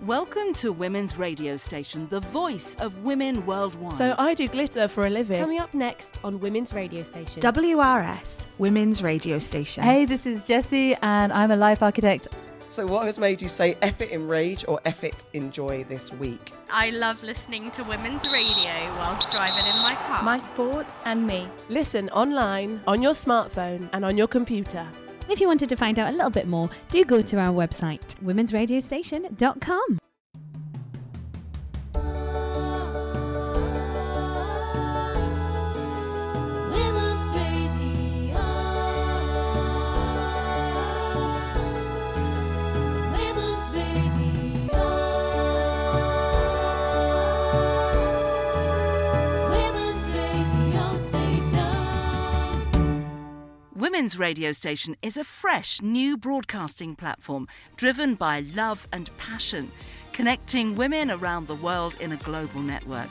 Welcome to Women's Radio Station, the voice of women worldwide. So I do glitter for a living. Coming up next on Women's Radio Station. WRS, Women's Radio Station. Hey, this is Jessie and I'm a life architect. So what has made you say F it in rage or F it in joy this week? I love listening to Women's Radio whilst driving in my car. My sport and me. Listen online, on your smartphone and on your computer. If you wanted to find out a little bit more, do go to our website, womensradiostation.com. Women's Radio Station is a fresh new broadcasting platform driven by love and passion, connecting women around the world in a global network.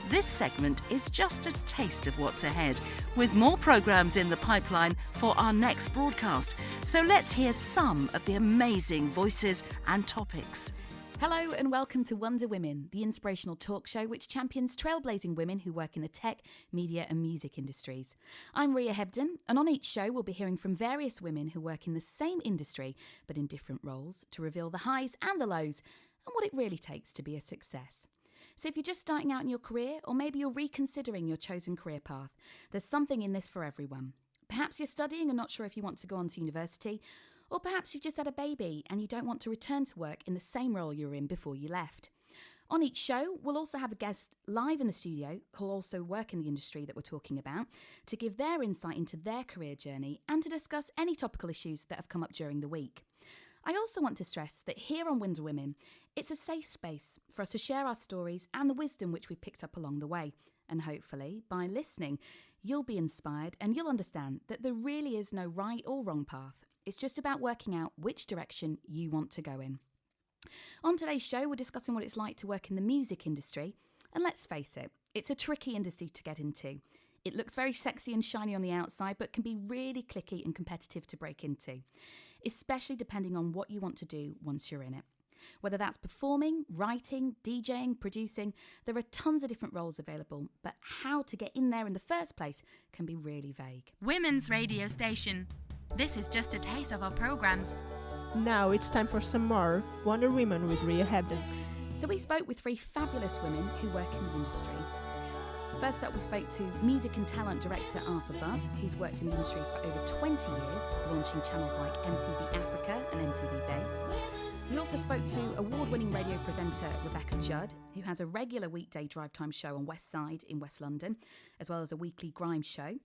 This segment is just a taste of what's ahead, with more programmes in the pipeline for our next broadcast. So let's hear some of the amazing voices and topics. Hello and welcome to Wonder Women, the inspirational talk show which champions trailblazing women who work in the tech, media and music industries. I'm Ria Hebden, and on each show we'll be hearing from various women who work in the same industry but in different roles to reveal the highs and the lows and what it really takes to be a success. So if you're just starting out in your career, or maybe you're reconsidering your chosen career path, there's something in this for everyone. Perhaps you're studying and not sure if you want to go on to university, or perhaps you've just had a baby and you don't want to return to work in the same role you were in before you left. On each show, we'll also have a guest live in the studio who'll also work in the industry that we're talking about to give their insight into their career journey and to discuss any topical issues that have come up during the week. I also want to stress that here on Wonder Women, it's a safe space for us to share our stories and the wisdom which we've picked up along the way. And hopefully, by listening, you'll be inspired and you'll understand that there really is no right or wrong path. It's just about working out which direction you want to go in. On today's show, we're discussing what it's like to work in the music industry. And let's face it, it's a tricky industry to get into. It looks very sexy and shiny on the outside, but can be really cliquey and competitive to break into, especially depending on what you want to do once you're in it. Whether that's performing, writing, DJing, producing, there are tons of different roles available, but how to get in there in the first place can be really vague. Women's Radio Station. This is just a taste of our programmes. Now it's time for some more Wonder Women with Ria Hebden. So we spoke with three fabulous women who work in the industry. First up, we spoke to music and talent director Arthur Butt, who's worked in the industry for over 20 years, launching channels like MTV Africa and MTV Base. We also spoke to award-winning radio presenter Rebecca Judd, who has a regular weekday drive time show on West Side in West London, as well as a weekly grime show.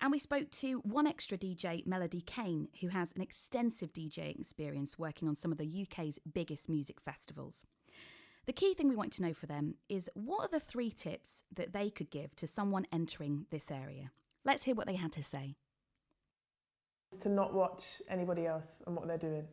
And we spoke to One Extra DJ Melody Kane, who has an extensive DJing experience working on some of the UK's biggest music festivals. The key thing we want to know for them is what are the 3 tips that they could give to someone entering this area? Let's hear what they had to say. To not watch anybody else and what they're doing.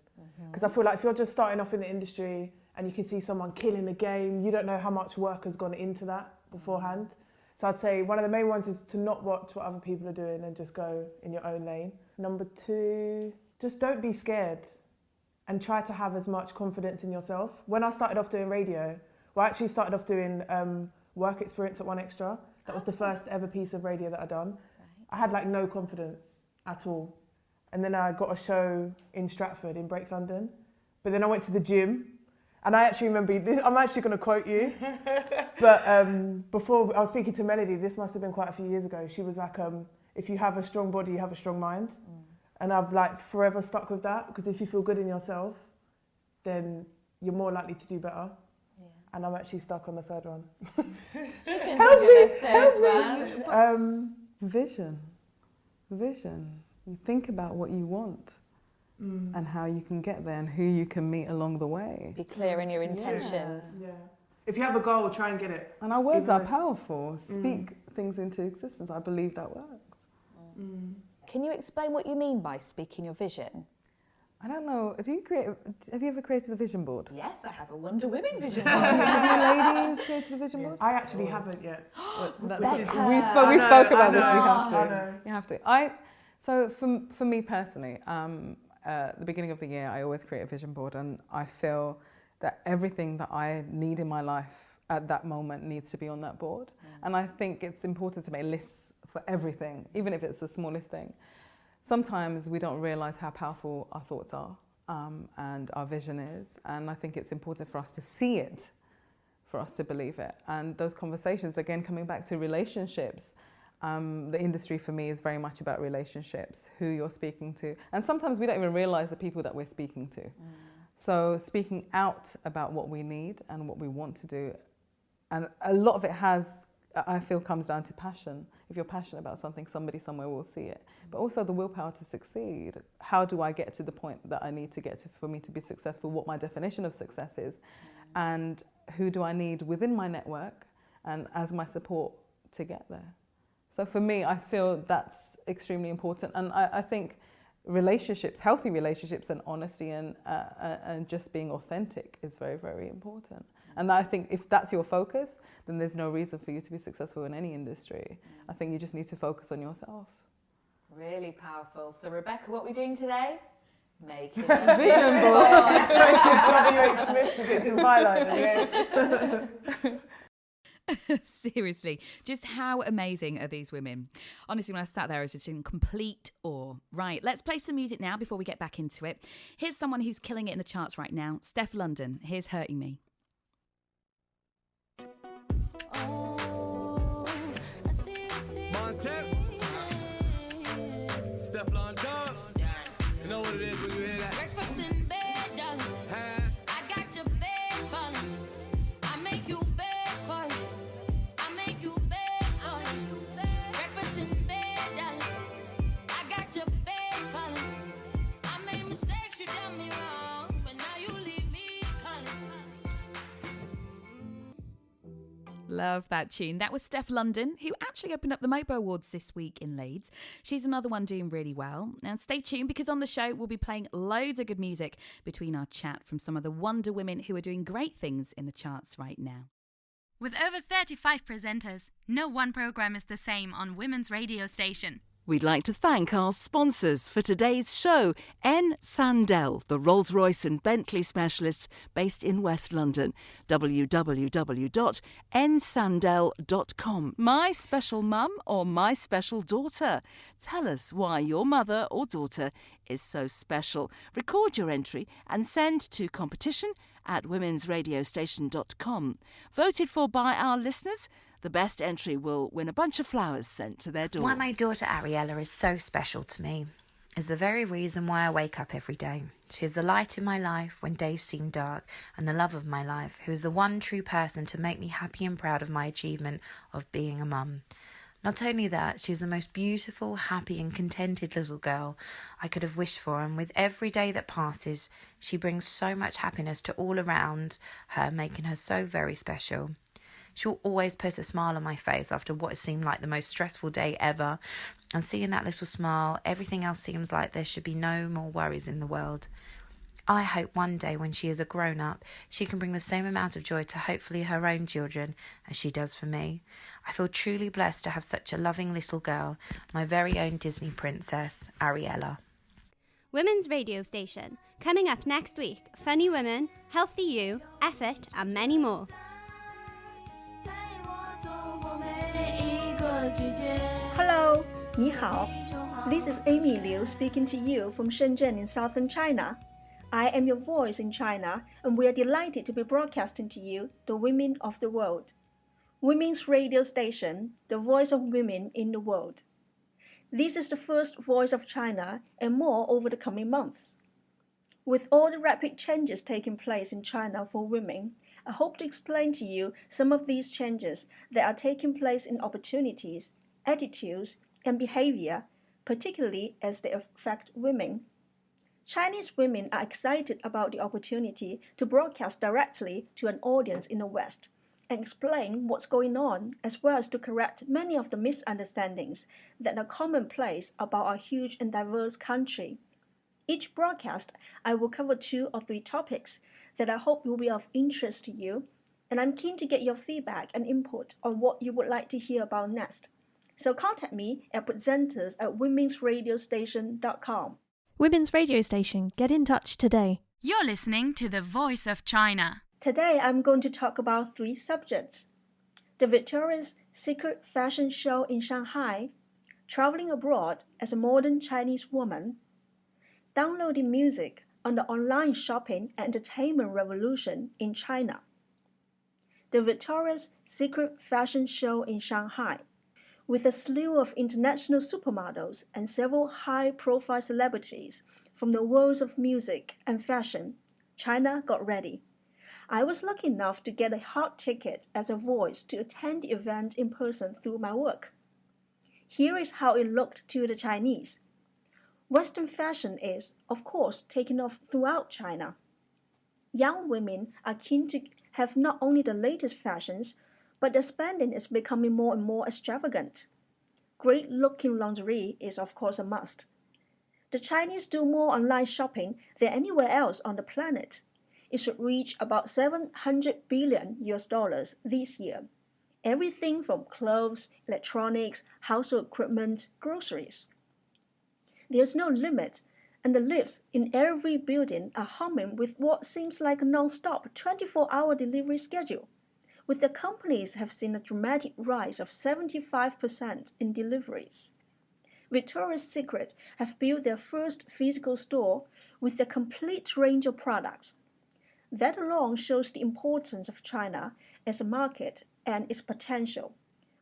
Because I feel like if you're just starting off in the industry and you can see someone killing the game, you don't know how much work has gone into that beforehand. So I'd say one of the main ones is to not watch what other people are doing and just go in your own lane. Number 2, just don't be scared and try to have as much confidence in yourself. When I started off doing radio, I actually started off doing work experience at One Extra. That was the first ever piece of radio that I'd done. I had like no confidence at all. And then I got a show in Stratford in Break London. But then I went to the gym. And I actually remember, I'm actually going to quote you, but before I was speaking to Melody, this must have been quite a few years ago, she was like, if you have a strong body, you have a strong mind. And I've like forever stuck with that, because if you feel good in yourself, then you're more likely to do better. Yeah. And I'm actually stuck on the 3rd one. Help me! Vision. You think about what you want. And how you can get there and who you can meet along the way. Be clear in your intentions. Yeah. If you have a goal, try and get it. And our words are powerful. Speak things into existence. I believe that works. Can you explain what you mean by speaking your vision? I don't know. Have you ever created a vision board? Yes, I have a Wonder Women vision board. Have you ladies created a vision board? I actually haven't yet. We spoke about this. You have to. So for me personally, at the beginning of the year, I always create a vision board, and I feel that everything that I need in my life at that moment needs to be on that board. And I think it's important to make lists for everything, even if it's the smallest thing. Sometimes we don't realise how powerful our thoughts are and our vision is, and I think it's important for us to see it, for us to believe it. And those conversations, again, coming back to relationships, the industry for me is very much about relationships, who you're speaking to. And sometimes we don't even realise the people that we're speaking to. So speaking out about what we need and what we want to do, and a lot of it I feel comes down to passion. If you're passionate about something, somebody somewhere will see it. But also the willpower to succeed. How do I get to the point that I need to get to for me to be successful? What my definition of success is, and who do I need within my network and as my support to get there? So for me, I feel that's extremely important. And I think relationships, healthy relationships, and honesty and just being authentic is very, very important. And I think if that's your focus, then there's no reason for you to be successful in any industry. I think you just need to focus on yourself. Really powerful. So Rebecca, what are we doing today? Making a vision board. W.H. Smith to get some highlighters. Seriously, just how amazing are these women? Honestly, when I sat there, I was just in complete awe. Right, let's play some music now before we get back into it. Here's someone who's killing it in the charts right now, Steph London. Here's Hurting Me. Steph London, you know what it is when you hear that? Breakfast in bed, darling. I got your bed falling. I make you bed for you. I make you bed for you. Breakfast in bed, darling. I got your bed falling. I made mistakes, you done me wrong, but now you leave me calling. Love that tune. That was Steph London, who actually opened up the Mobo Awards this week in Leeds. She's another one doing really well. And stay tuned, because on the show we'll be playing loads of good music between our chat from some of the Wonder Women who are doing great things in the charts right now. With over 35 presenters, no one programme is the same on Women's Radio Station. We'd like to thank our sponsors for today's show, N. Sandell, the Rolls-Royce and Bentley specialists based in West London. www.nsandell.com. My special mum or my special daughter? Tell us why your mother or daughter is so special. Record your entry and send to competition@womensradiostation.com. Voted for by our listeners, the best entry will win a bunch of flowers sent to their door. Why my daughter Ariella is so special to me is the very reason why I wake up every day. She is the light in my life when days seem dark, and the love of my life, who is the one true person to make me happy and proud of my achievement of being a mum. Not only that, she is the most beautiful, happy and contented little girl I could have wished for, and with every day that passes, she brings so much happiness to all around her, making her so very special. She'll always put a smile on my face after what has seemed like the most stressful day ever. And seeing that little smile, everything else seems like there should be no more worries in the world. I hope one day when she is a grown-up, she can bring the same amount of joy to hopefully her own children as she does for me. I feel truly blessed to have such a loving little girl, my very own Disney princess, Ariella. Women's Radio Station. Coming up next week, funny women, healthy you, effort and many more. Hello, 你好. This is Amy Liu speaking to you from Shenzhen in southern China. I am your voice in China, and we are delighted to be broadcasting to you the women of the world. Women's Radio Station, the voice of women in the world. This is the first Voice of China and more over the coming months. With all the rapid changes taking place in China for women, I hope to explain to you some of these changes that are taking place in opportunities, attitudes, and behavior, particularly as they affect women. Chinese women are excited about the opportunity to broadcast directly to an audience in the West and explain what's going on, as well as to correct many of the misunderstandings that are commonplace about our huge and diverse country. Each broadcast, I will cover 2 or 3 topics that I hope will be of interest to you, and I'm keen to get your feedback and input on what you would like to hear about next. So contact me at presenters@womensradiostation.com. Women's Radio Station, get in touch today. You're listening to The Voice of China. Today I'm going to talk about 3 subjects: the Victoria's Secret fashion show in Shanghai, traveling abroad as a modern Chinese woman, downloading music on the online shopping and entertainment revolution in China. The Victoria's Secret fashion show in Shanghai. With a slew of international supermodels and several high-profile celebrities from the worlds of music and fashion, China got ready. I was lucky enough to get a hot ticket as a voice to attend the event in person through my work. Here is how it looked to the Chinese. Western fashion is, of course, taking off throughout China. Young women are keen to have not only the latest fashions, but their spending is becoming more and more extravagant. Great-looking lingerie is, of course, a must. The Chinese do more online shopping than anywhere else on the planet. It should reach about $700 billion this year. Everything from clothes, electronics, household equipment, groceries. There's no limit, and the lifts in every building are humming with what seems like a non-stop 24-hour delivery schedule. With the companies have seen a dramatic rise of 75% in deliveries. Victoria's Secret have built their first physical store with a complete range of products. That alone shows the importance of China as a market and its potential,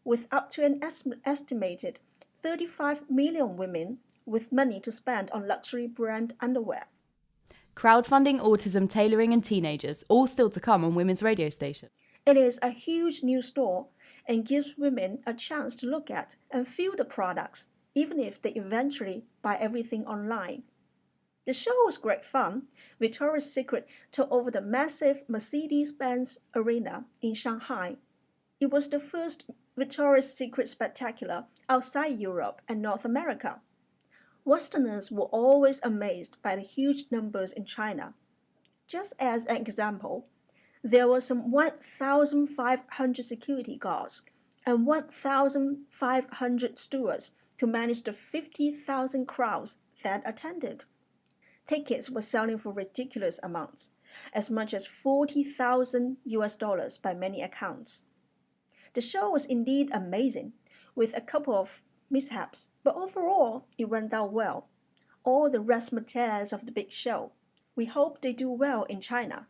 with up to an estimated 35 million women with money to spend on luxury brand underwear. Crowdfunding, autism, tailoring and teenagers, all still to come on Women's Radio Station. It is a huge new store and gives women a chance to look at and feel the products, even if they eventually buy everything online. The show was great fun. Victoria's Secret took over the massive Mercedes-Benz Arena in Shanghai. It was the first Victoria's Secret spectacular outside Europe and North America. Westerners were always amazed by the huge numbers in China. Just as an example, there were some 1,500 security guards and 1,500 stewards to manage the 50,000 crowds that attended. Tickets were selling for ridiculous amounts, as much as $40,000 by many accounts. The show was indeed amazing, with a couple of mishaps, but overall it went down well. All the razzmatazz of the big show. We hope they do well in China.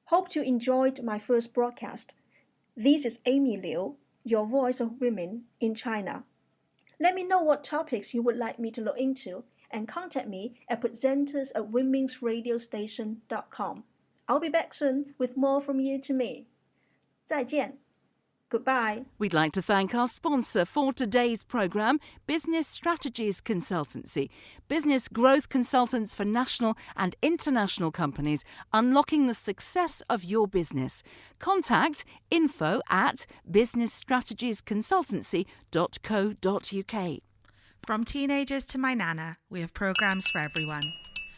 Hope you enjoyed my first broadcast. This is Amy Liu, your voice of women in China. Let me know what topics you would like me to look into and contact me at presenters@womensradiostation.com. I'll be back soon with more from you to me. 再见. Goodbye. We'd like to thank our sponsor for today's programme, Business Strategies Consultancy. Business growth consultants for national and international companies, unlocking the success of your business. Contact info@businessstrategiesconsultancy.co.uk. From teenagers to my nana, we have programmes for everyone.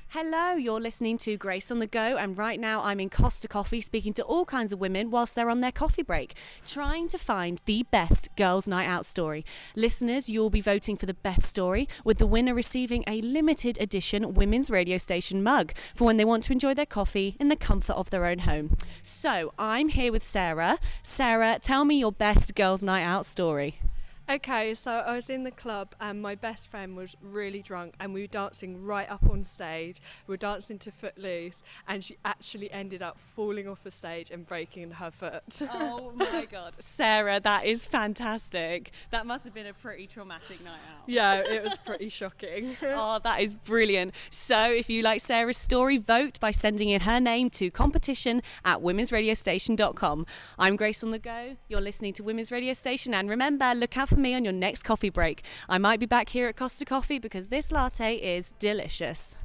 Hello, you're listening to Grace on the Go, and right now I'm in Costa Coffee speaking to all kinds of women whilst they're on their coffee break, trying to find the best girls' night out story. Listeners, you'll be voting for the best story, with the winner receiving a limited edition Women's Radio Station mug for when they want to enjoy their coffee in the comfort of their own home. So I'm here with Sarah. Sarah, tell me your best girls' night out story. Okay, so I was in the club and my best friend was really drunk and we were dancing right up on stage. We were dancing to Footloose and she actually ended up falling off the stage and breaking her foot. Oh my God. Sarah, that is fantastic. That must have been a pretty traumatic night out. Yeah, it was pretty shocking. Oh, that is brilliant. So if you like Sarah's story, vote by sending in her name to competition@womensradiostation.com. I'm Grace on the Go. You're listening to Women's Radio Station, and remember, look out for me on your next coffee break. I might be back here at Costa Coffee because this latte is delicious.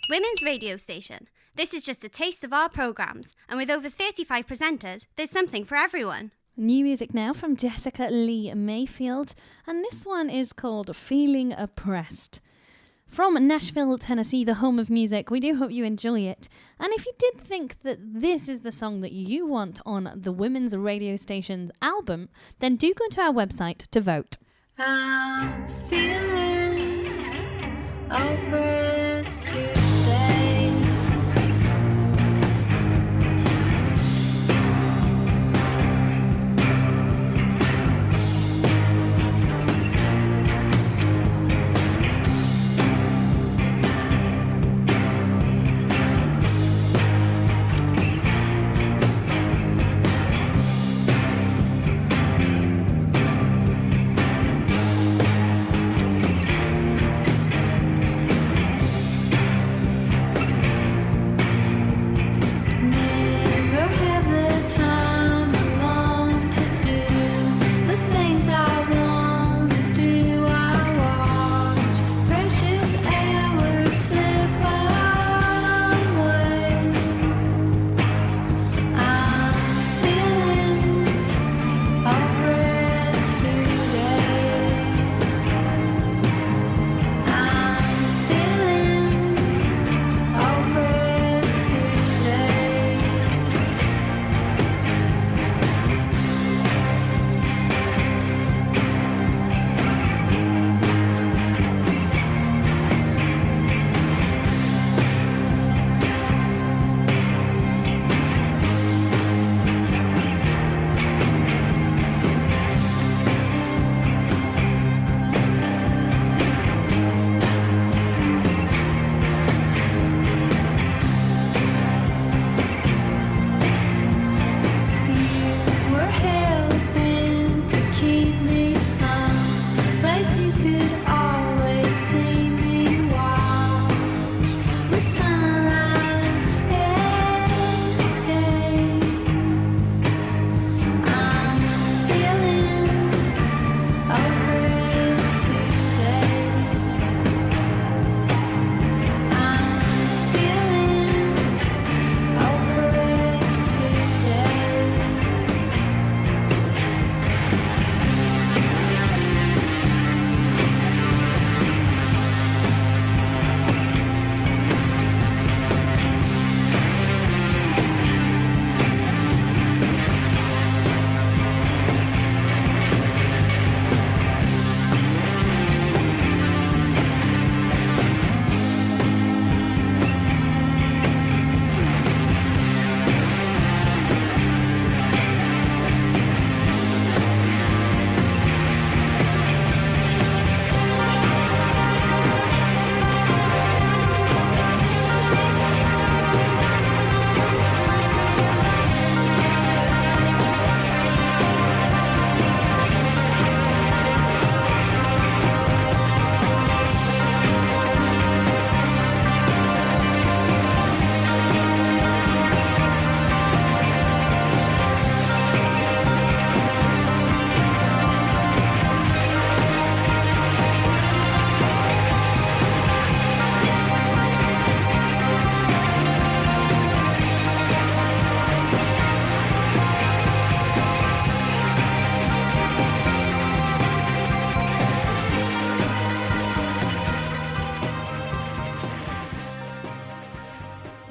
Women's Radio Station. This is just a taste of our programmes, and with over 35 presenters, there's something for everyone. New music now from Jessica Lee Mayfield, and this one is called Feeling Oppressed. From Nashville, Tennessee, the home of music, we do hope you enjoy it. And if you did think that this is the song that you want on the Women's Radio Station's album, then do go to our website to vote. I'm feeling oppressed today.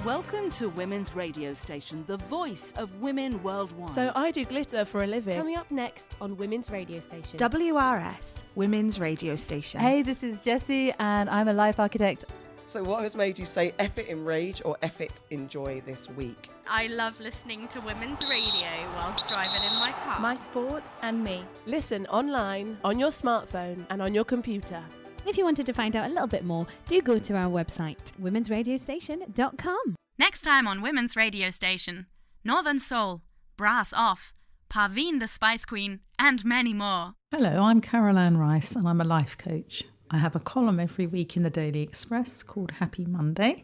Welcome to Women's Radio Station, the voice of women worldwide. So I do glitter for a living. Coming up next on Women's Radio Station. WRS, Women's Radio Station. Hey, this is Jessie and I'm a life architect. So what has made you say F it in rage or F it enjoy this week? I love listening to women's radio whilst driving in my car. My sport and me. Listen online, on your smartphone and on your computer. If you wanted to find out a little bit more, do go to our website, womensradiostation.com. Next time on Women's Radio Station, Northern Soul, Brass Off, Parveen the Spice Queen, and many more. Hello, I'm Carol Ann Rice and I'm a life coach. I have a column every week in the Daily Express called Happy Monday,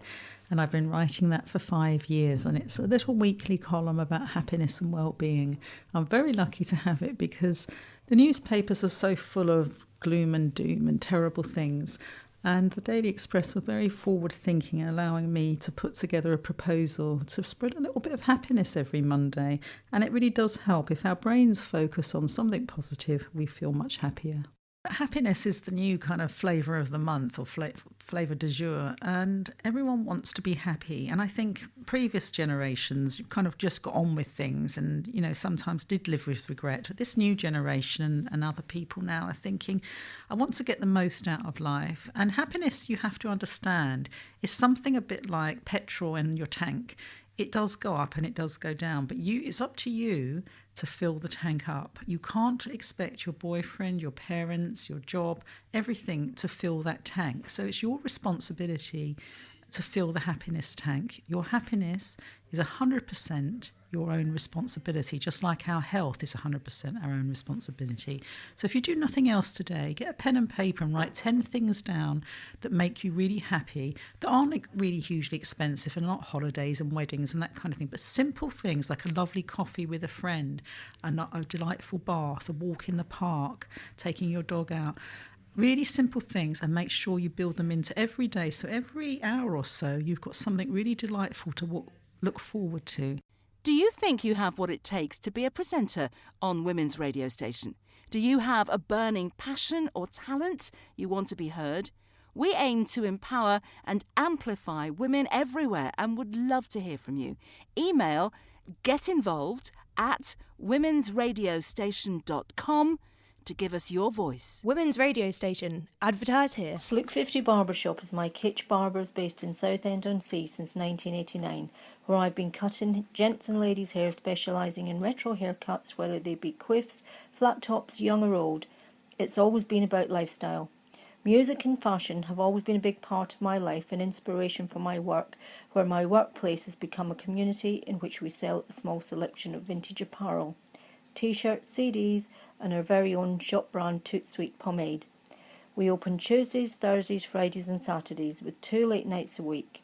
and I've been writing that for 5 years, and it's a little weekly column about happiness and well-being. I'm very lucky to have it because the newspapers are so full of gloom and doom and terrible things, and the Daily Express were very forward-thinking, allowing me to put together a proposal to spread a little bit of happiness every Monday, and it really does help. If our brains focus on something positive, we feel much happier. Happiness is the new kind of flavour of the month, or flavour du jour, and everyone wants to be happy. And I think previous generations kind of just got on with things and, you know, sometimes did live with regret. But this new generation and other people now are thinking, I want to get the most out of life. And happiness, you have to understand, is something a bit like petrol in your tank. It does go up and it does go down, but it's up to you to fill the tank up. You can't expect your boyfriend, your parents, your job, everything to fill that tank. So it's your responsibility to fill the happiness tank. Your happiness is 100% your own responsibility, just like our health is 100% our own responsibility. So if you do nothing else today, get a pen and paper and write 10 things down that make you really happy, that aren't really hugely expensive and not holidays and weddings and that kind of thing, but simple things like a lovely coffee with a friend, a delightful bath, a walk in the park, taking your dog out. Really simple things, and make sure you build them into every day. So every hour or so, you've got something really delightful to look forward to. Do you think you have what it takes to be a presenter on Women's Radio Station? Do you have a burning passion or talent you want to be heard? We aim to empower and amplify women everywhere and would love to hear from you. Email getinvolved@womensradiostation.com to give us your voice. Women's Radio Station. Advertise here. Slick 50 Barbershop is my kitsch barbers based in Southend-on-Sea since 1989, where I've been cutting gents and ladies' hair, specialising in retro haircuts, whether they be quiffs, flat tops, young or old. It's always been about lifestyle. Music and fashion have always been a big part of my life and inspiration for my work, where my workplace has become a community in which we sell a small selection of vintage apparel, T-shirts, CDs, and our very own shop brand Toot Sweet pomade. We open Tuesdays, Thursdays, Fridays and Saturdays with 2 late nights a week.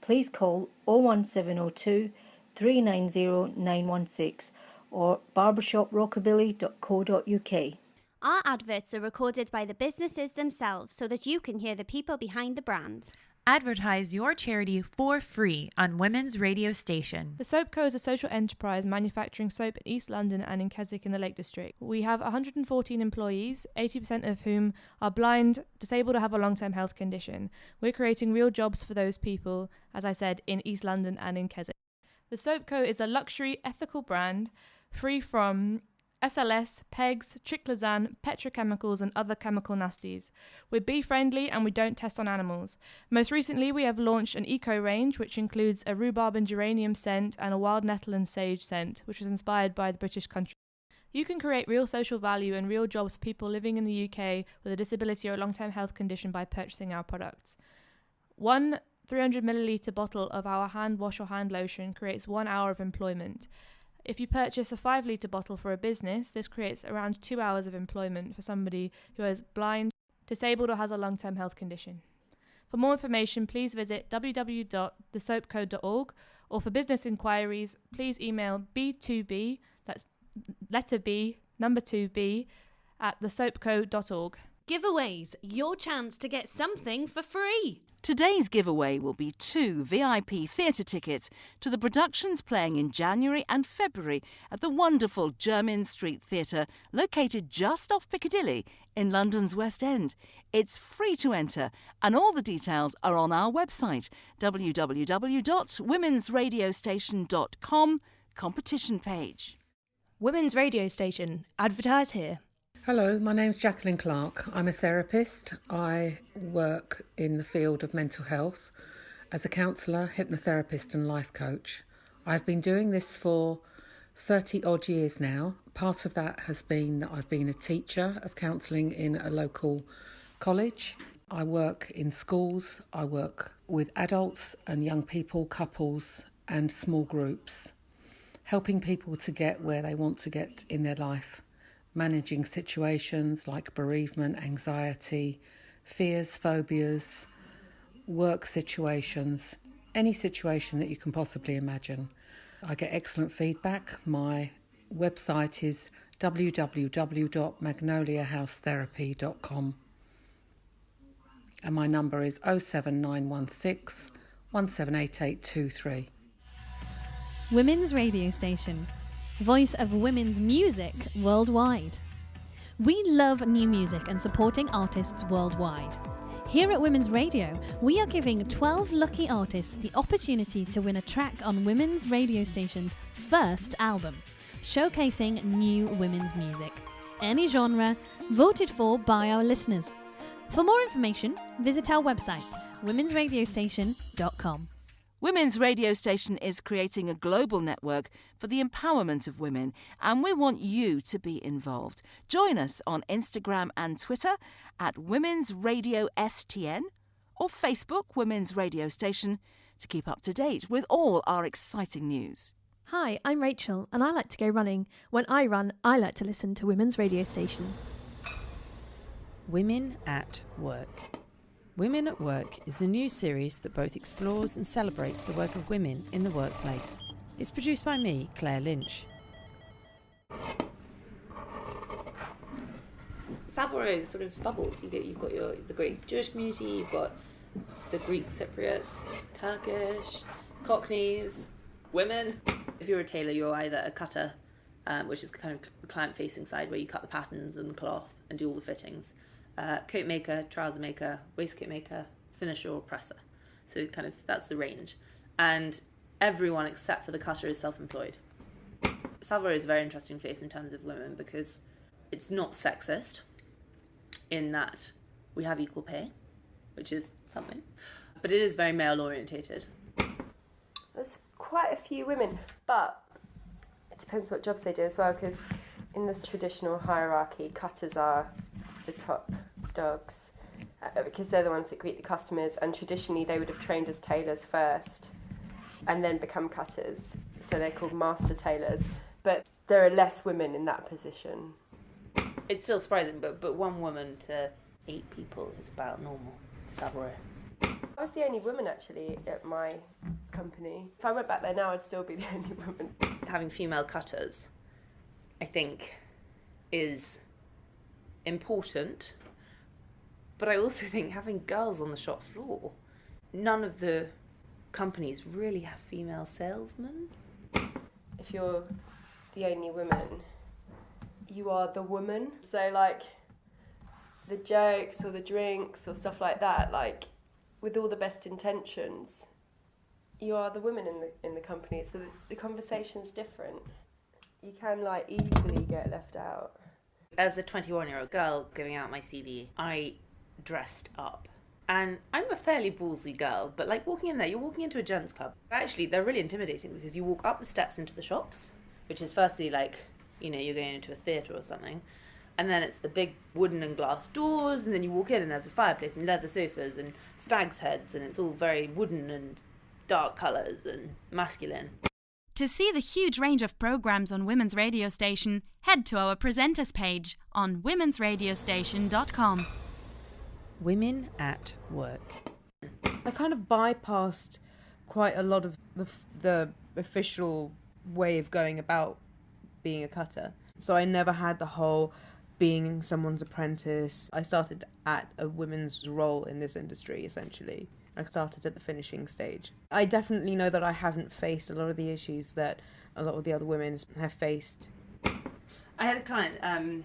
Please call 01702 390 916 or barbershoprockabilly.co.uk. Our adverts are recorded by the businesses themselves so that you can hear the people behind the brand. Advertise your charity for free on Women's Radio Station. The Soap Co is a social enterprise manufacturing soap in East London and in Keswick in the Lake District. We have 114 employees, 80% of whom are blind, disabled or have a long-term health condition. We're creating real jobs for those people, as I said, in East London and in Keswick. The Soap Co is a luxury, ethical brand free from SLS, PEGs, triclosan, petrochemicals and other chemical nasties. We're bee-friendly and we don't test on animals. Most recently we have launched an eco range which includes a rhubarb and geranium scent and a wild nettle and sage scent, which was inspired by the British country. You can create real social value and real jobs for people living in the UK with a disability or a long-term health condition by purchasing our products. One 300ml bottle of our hand wash or hand lotion creates 1 hour of employment. If you purchase a 5-litre bottle for a business, this creates around 2 hours of employment for somebody who is blind, disabled or has a long-term health condition. For more information, please visit www.thesoapco.org, or for business inquiries, please email B2B, that's letter B, number 2B, at thesoapco.org. Giveaways, your chance to get something for free. Today's giveaway will be 2 VIP theatre tickets to the productions playing in January and February at the wonderful Jermyn Street Theatre, located just off Piccadilly in London's West End. It's free to enter, and all the details are on our website, www.womensradiostation.com, competition page. Women's Radio Station. Advertise here. Hello, my name's Jacqueline Clark. I'm a therapist. I work in the field of mental health as a counsellor, hypnotherapist and life coach. I've been doing this for 30 odd years now. Part of that has been that I've been a teacher of counselling in a local college. I work in schools. I work with adults and young people, couples and small groups, helping people to get where they want to get in their life. Managing situations like bereavement, anxiety, fears, phobias, work situations, any situation that you can possibly imagine. I get excellent feedback. My website is www.magnoliahousetherapy.com and my number is 07916 178823. Women's Radio Station. Voice of women's music worldwide. We love new music and supporting artists worldwide. Here at Women's Radio, we are giving 12 lucky artists the opportunity to win a track on Women's Radio Station's first album, showcasing new women's music. Any genre, voted for by our listeners. For more information, visit our website, womensradiostation.com. Women's Radio Station is creating a global network for the empowerment of women, and we want you to be involved. Join us on Instagram and Twitter at Women's Radio STN or Facebook Women's Radio Station to keep up to date with all our exciting news. Hi, I'm Rachel, and I like to go running. When I run, I like to listen to Women's Radio Station. Women at Work. Women at Work is a new series that both explores and celebrates the work of women in the workplace. It's produced by me, Claire Lynch. Savoy is sort of bubbles. You've got the Greek Jewish community, you've got the Greek Cypriots, Turkish, Cockneys, women. If you're a tailor, you're either a cutter, which is kind of the client-facing side where you cut the patterns and the cloth and do all the fittings. Coat maker, trouser maker, waistcoat maker, finisher or presser. So kind of that's the range. And everyone except for the cutter is self-employed. Savoy is a very interesting place in terms of women because it's not sexist in that we have equal pay, which is something, but it is very male orientated. There's quite a few women, but it depends what jobs they do as well, because in this traditional hierarchy, cutters are the top dogs because they're the ones that greet the customers, and traditionally they would have trained as tailors first and then become cutters, so they're called master tailors, but there are less women in that position. It's still surprising, but 1 woman to 8 people is about normal. Savoy. I was the only woman actually at my company. If I went back there now, I'd still be the only woman. Having female cutters, I think, is important, but I also think having girls on the shop floor. None of the companies really have female salesmen. If you're the only woman, you are the woman. So like the jokes or the drinks or stuff like that, like with all the best intentions, you are the woman in the company. So the conversation's different. You can like easily get left out. As a 21-year-old girl giving out my CV, I dressed up. And I'm a fairly ballsy girl, but like walking in there, you're walking into a gents club. Actually, they're really intimidating because you walk up the steps into the shops, which is firstly like, you know, you're going into a theatre or something. And then it's the big wooden and glass doors, and then you walk in and there's a fireplace and leather sofas and stag's heads, and it's all very wooden and dark colours and masculine. To see the huge range of programs on Women's Radio Station, head to our presenters page on womensradiostation.com. Women at Work. I kind of bypassed quite a lot of the official way of going about being a cutter. So I never had the whole being someone's apprentice. I started at a women's role in this industry, essentially. I started at the finishing stage. I definitely know that I haven't faced a lot of the issues that a lot of the other women have faced. I had a client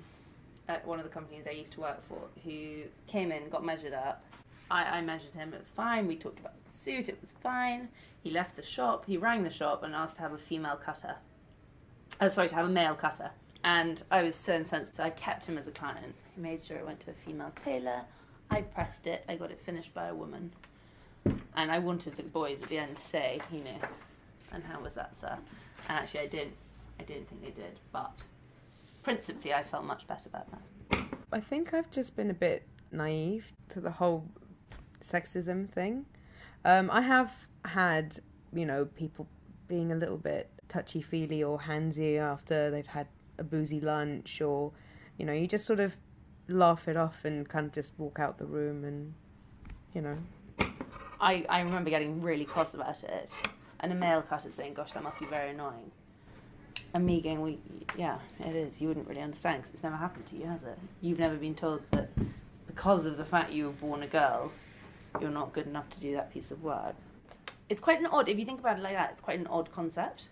at one of the companies I used to work for who came in, got measured up. I measured him, it was fine. We talked about the suit, it was fine. He left the shop, he rang the shop and asked to have a male cutter. And I was so incensed, so I kept him as a client. He made sure it went to a female tailor. I pressed it, I got it finished by a woman. And I wanted the boys at the end to say, and how was that, sir? And actually I didn't think they did, but principally I felt much better about that. I think I've just been a bit naive to the whole sexism thing. I have had, people being a little bit touchy-feely or handsy after they've had a boozy lunch, or, you just sort of laugh it off and kind of just walk out the room and, I remember getting really cross about it, and a male cutter saying, gosh, that must be very annoying. And me going, yeah, it is. You wouldn't really understand because it's never happened to you, has it? You've never been told that because of the fact you were born a girl, you're not good enough to do that piece of work. It's quite an odd, if you think about it like that, it's quite an odd concept.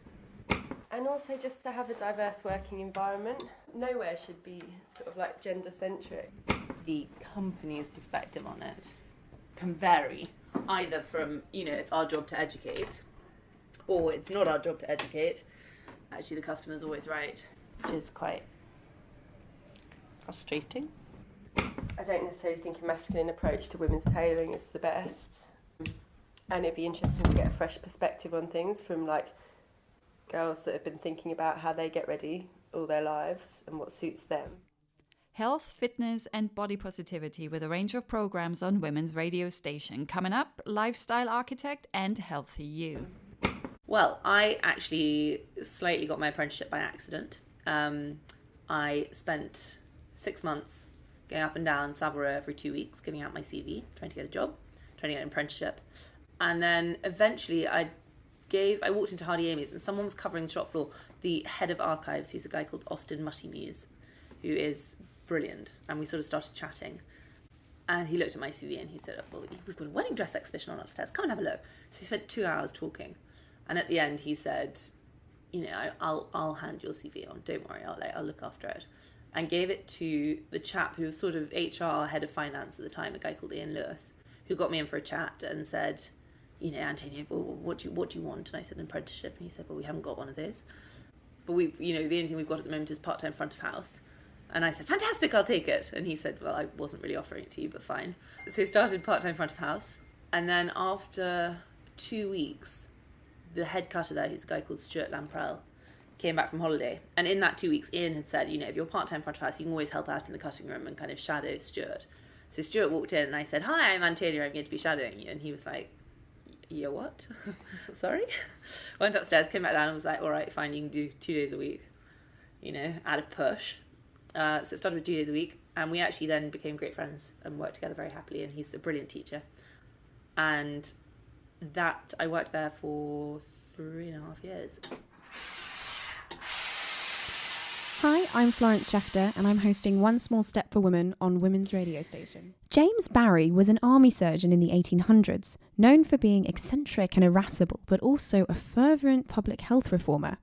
And also just to have a diverse working environment. Nowhere should be sort of like gender-centric. The company's perspective on it can vary, either from, it's our job to educate, or it's not our job to educate. Actually, the customer's always right, which is quite frustrating. I don't necessarily think a masculine approach to women's tailoring is the best. And it'd be interesting to get a fresh perspective on things from girls that have been thinking about how they get ready all their lives and what suits them. Health, fitness and body positivity with a range of programs on Women's Radio Station. Coming up, Lifestyle Architect and Healthy You. Well, I actually slightly got my apprenticeship by accident. I spent 6 months going up and down Savile every 2 weeks, giving out my CV, trying to get a job, trying to get an apprenticeship. And then eventually I walked into Hardy Amy's and someone was covering the shop floor, the head of archives, who's a guy called Austin Mutty-Muse, who is brilliant. And we sort of started chatting. And he looked at my CV and he said, well, we've got a wedding dress exhibition on upstairs, come and have a look. So he spent 2 hours talking. And at the end he said, I'll hand your CV on, don't worry, I'll look after it. And gave it to the chap who was sort of HR head of finance at the time, a guy called Ian Lewis, who got me in for a chat and said, Antonio, well, what do you want? And I said, an apprenticeship. And he said, well, we haven't got one of those. But the only thing we've got at the moment is part-time front of house. And I said, fantastic, I'll take it. And he said, well, I wasn't really offering it to you, but fine. So he started part-time front of house. And then after 2 weeks, the head cutter there, who's a guy called Stuart Lamprell, came back from holiday. And in that 2 weeks, Ian had said, if you're part-time front of house, you can always help out in the cutting room and kind of shadow Stuart. So Stuart walked in and I said, hi, I'm Antonia, I'm going to be shadowing you. And he was like, yeah, what? Sorry? Went upstairs, came back down and was like, all right, fine, you can do 2 days a week, at a push. So it started with 2 days a week. And we actually then became great friends and worked together very happily. And he's a brilliant teacher. And that, I worked there for 3.5 years. Hi, I'm Florence Schechter and I'm hosting One Small Step for Women on Women's Radio Station. James Barry was an army surgeon in the 1800s, known for being eccentric and irascible, but also a fervent public health reformer.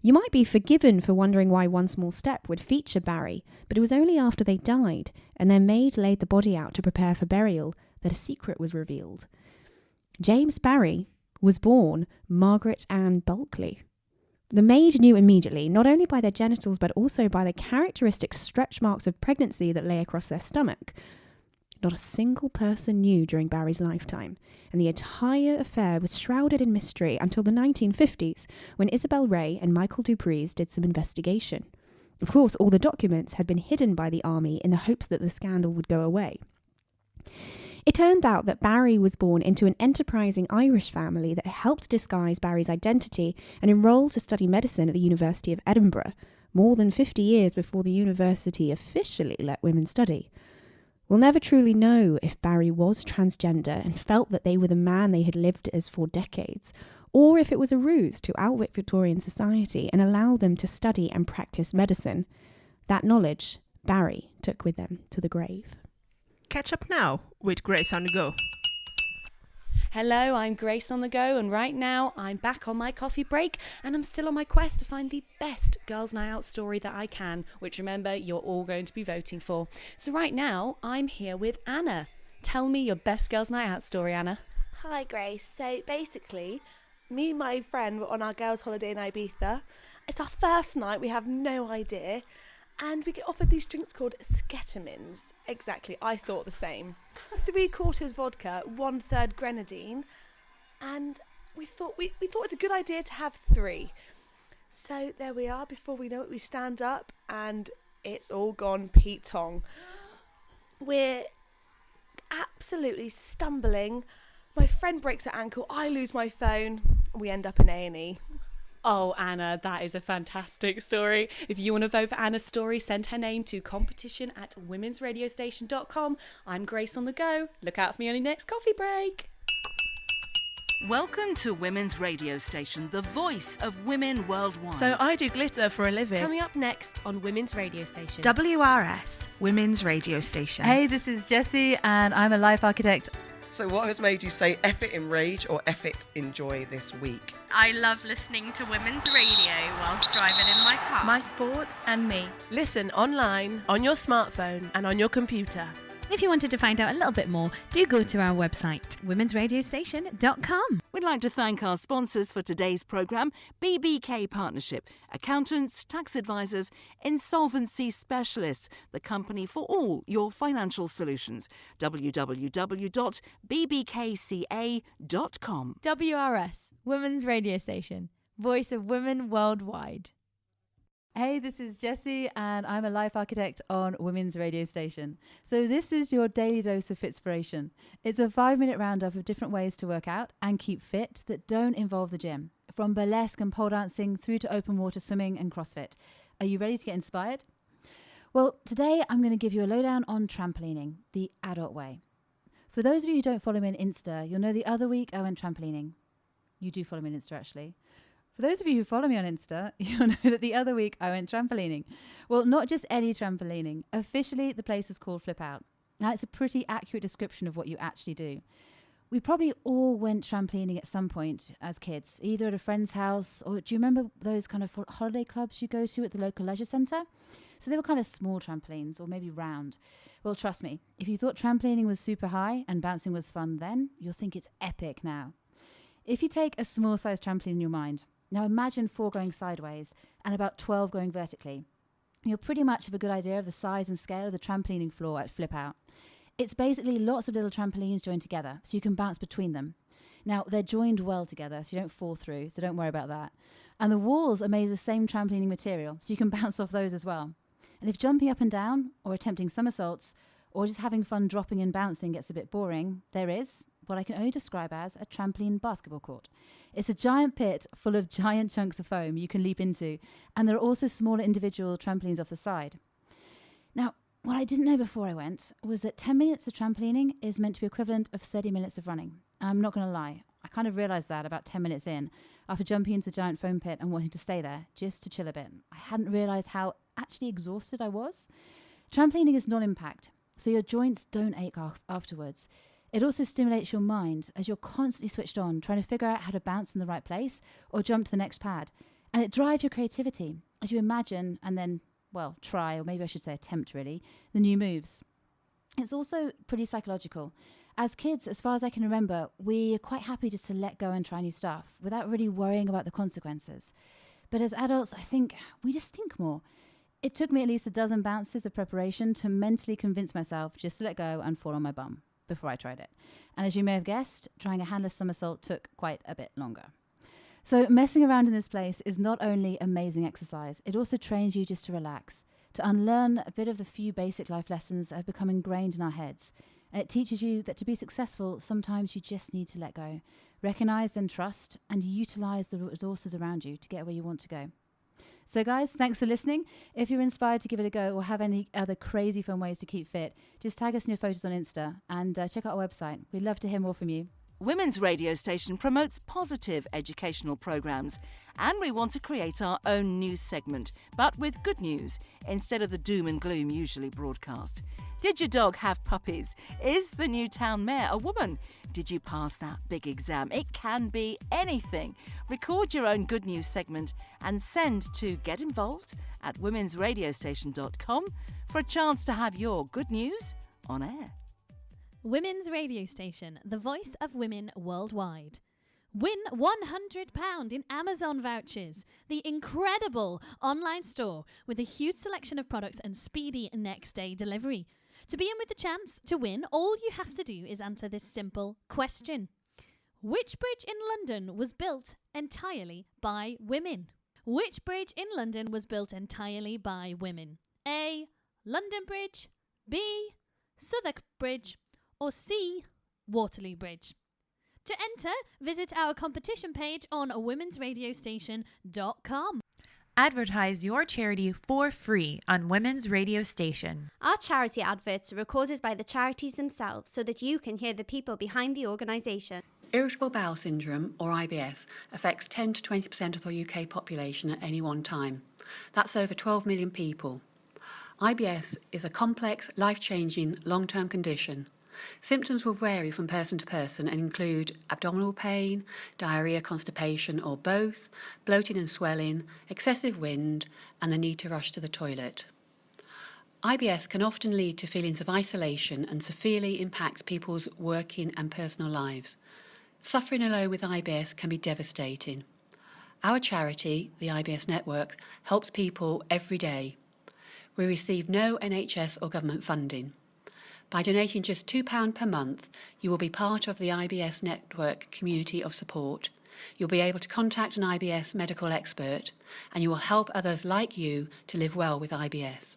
You might be forgiven for wondering why One Small Step would feature Barry, but it was only after they died and their maid laid the body out to prepare for burial that a secret was revealed. James Barry was born Margaret Ann Bulkley. The maid knew immediately, not only by their genitals but also by the characteristic stretch marks of pregnancy that lay across their stomach. Not a single person knew during Barry's lifetime, and the entire affair was shrouded in mystery until the 1950s, when Isabel Ray and Michael Dupreez did some investigation. Of course, all the documents had been hidden by the army in the hopes that the scandal would go away. It turned out that Barry was born into an enterprising Irish family that helped disguise Barry's identity and enrolled to study medicine at the University of Edinburgh, more than 50 years before the university officially let women study. We'll never truly know if Barry was transgender and felt that they were the man they had lived as for decades, or if it was a ruse to outwit Victorian society and allow them to study and practice medicine. That knowledge Barry took with them to the grave. Catch up now with Grace on the Go. Hello, I'm Grace on the Go, and right now I'm back on my coffee break, and I'm still on my quest to find the best Girls' Night Out story that I can, which remember, you're all going to be voting for. So right now, I'm here with Anna. Tell me your best Girls' Night Out story, Anna. Hi, Grace. So basically, me and my friend were on our girls' holiday in Ibiza. It's our first night, we have no idea, and we get offered these drinks called Sketamins. Exactly, I thought the same. 3/4 vodka, 1/3 grenadine, and we thought it's a good idea to have 3. So there we are. Before we know it, we stand up, and it's all gone Pete Tong. We're absolutely stumbling. My friend breaks her ankle. I lose my phone. We end up in A&E. Oh, Anna, that is a fantastic story. If you want to vote for Anna's story, send her name to competition@womensradiostation.com. I'm Grace on the Go. Look out for me on your next coffee break. Welcome to Women's Radio Station, the voice of women worldwide. So I do glitter for a living. Coming up next on Women's Radio Station. WRS, Women's Radio Station. Hey, this is Jessie and I'm a life architect. So what has made you say F it in rage or F it in joy this week? I love listening to women's radio whilst driving in my car. My sport and me. Listen online, on your smartphone and on your computer. If you wanted to find out a little bit more, do go to our website, womensradiostation.com. We'd like to thank our sponsors for today's programme, BBK Partnership, accountants, tax advisors, insolvency specialists, the company for all your financial solutions. www.bbkca.com. WRS, Women's Radio Station, voice of women worldwide. Hey, this is Jessie and I'm a life architect on Women's Radio Station. So this is your daily dose of Fitspiration. It's a 5-minute roundup of different ways to work out and keep fit that don't involve the gym. From burlesque and pole dancing through to open water swimming and CrossFit. Are you ready to get inspired? Well, today I'm going to give you a lowdown on trampolining, the adult way. For those of you who don't follow me on Insta, you'll know the other week I went trampolining. You do follow me on Insta, actually. For those of you who follow me on Insta, you'll know that the other week I went trampolining. Well, not just any trampolining. Officially, the place is called Flip Out. Now, it's a pretty accurate description of what you actually do. We probably all went trampolining at some point as kids, either at a friend's house, or do you remember those kind of holiday clubs you go to at the local leisure centre? So they were kind of small trampolines, or maybe round. Well, trust me, if you thought trampolining was super high and bouncing was fun then, you'll think it's epic now. If you take a small-sized trampoline in your mind, now imagine 4 going sideways and about 12 going vertically. You'll pretty much have a good idea of the size and scale of the trampolining floor at Flip Out. It's basically lots of little trampolines joined together, so you can bounce between them. Now, they're joined well together, so you don't fall through, so don't worry about that. And the walls are made of the same trampolining material, so you can bounce off those as well. And if jumping up and down, or attempting somersaults, or just having fun dropping and bouncing gets a bit boring, there is what I can only describe as a trampoline basketball court. It's a giant pit full of giant chunks of foam you can leap into, and there are also smaller individual trampolines off the side. Now, what I didn't know before I went was that 10 minutes of trampolining is meant to be equivalent of 30 minutes of running. I'm not going to lie, I kind of realised that about 10 minutes in, after jumping into the giant foam pit and wanting to stay there, just to chill a bit. I hadn't realised how actually exhausted I was. Trampolining is non-impact, so your joints don't ache afterwards. It also stimulates your mind as you're constantly switched on, trying to figure out how to bounce in the right place or jump to the next pad. And it drives your creativity as you imagine and then, well, try, or maybe I should say attempt really, the new moves. It's also pretty psychological. As kids, as far as I can remember, we are quite happy just to let go and try new stuff without really worrying about the consequences. But as adults, I think we just think more. It took me at least a dozen bounces of preparation to mentally convince myself just to let go and fall on my bum before I tried it. And as you may have guessed, trying a handless somersault took quite a bit longer. So messing around in this place is not only amazing exercise, it also trains you just to relax, to unlearn a bit of the few basic life lessons that have become ingrained in our heads. And it teaches you that to be successful, sometimes you just need to let go, recognize and trust, and utilize the resources around you to get where you want to go. So guys, thanks for listening. If you're inspired to give it a go or have any other crazy fun ways to keep fit, just tag us in your photos on Insta and check out our website. We'd love to hear more from you. Women's Radio Station promotes positive educational programmes, and we want to create our own news segment, but with good news instead of the doom and gloom usually broadcast. Did your dog have puppies? Is the new town mayor a woman? Did you pass that big exam? It can be anything. Record your own good news segment and send to getinvolved@womensradiostation.com for a chance to have your good news on air. Women's Radio Station, the voice of women worldwide. Win £100 in Amazon vouchers, the incredible online store with a huge selection of products and speedy next day delivery. To be in with the chance to win, all you have to do is answer this simple question. Which bridge in London was built entirely by women? Which bridge in London was built entirely by women? A. London Bridge, B. Southwark Bridge, or C. Waterloo Bridge? To enter, visit our competition page on womensradiostation.com. Advertise your charity for free on Women's Radio Station. Our charity adverts are recorded by the charities themselves so that you can hear the people behind the organisation. Irritable bowel syndrome, or IBS, affects 10 to 20% of the UK population at any one time. That's over 12 million people. IBS is a complex, life-changing, long-term condition. Symptoms will vary from person to person and include abdominal pain, diarrhoea, constipation or both, bloating and swelling, excessive wind, and the need to rush to the toilet. IBS can often lead to feelings of isolation and severely impacts people's working and personal lives. Suffering alone with IBS can be devastating. Our charity, the IBS Network, helps people every day. We receive no NHS or government funding. By donating just £2 per month, you will be part of the IBS Network community of support. You'll be able to contact an IBS medical expert, and you will help others like you to live well with IBS.